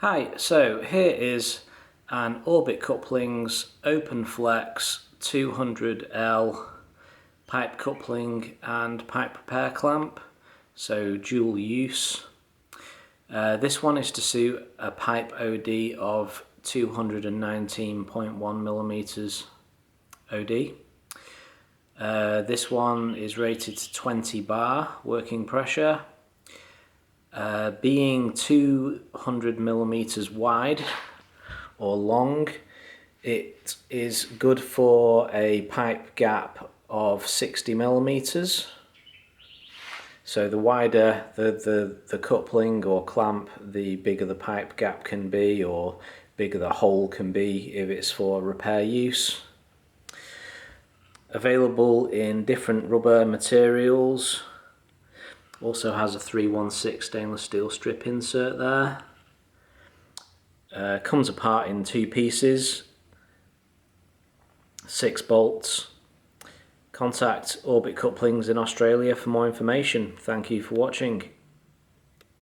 Hi, so here is an Orbit Couplings Open Flex 200L pipe coupling and pipe repair clamp, so dual use. This one is to suit a pipe OD of 219.1 millimeters OD. This one is rated to 20 bar working pressure. Being 200 millimeters wide or long, it is good for a pipe gap of 60 millimeters. So the wider the coupling or clamp, the bigger the pipe gap can be, or bigger the hole can be if it's for repair use. Available in different rubber materials. Also has a 316 stainless steel strip insert there. Comes apart in two pieces, 6 bolts. Contact Orbit Couplings in Australia for more information. Thank you for watching.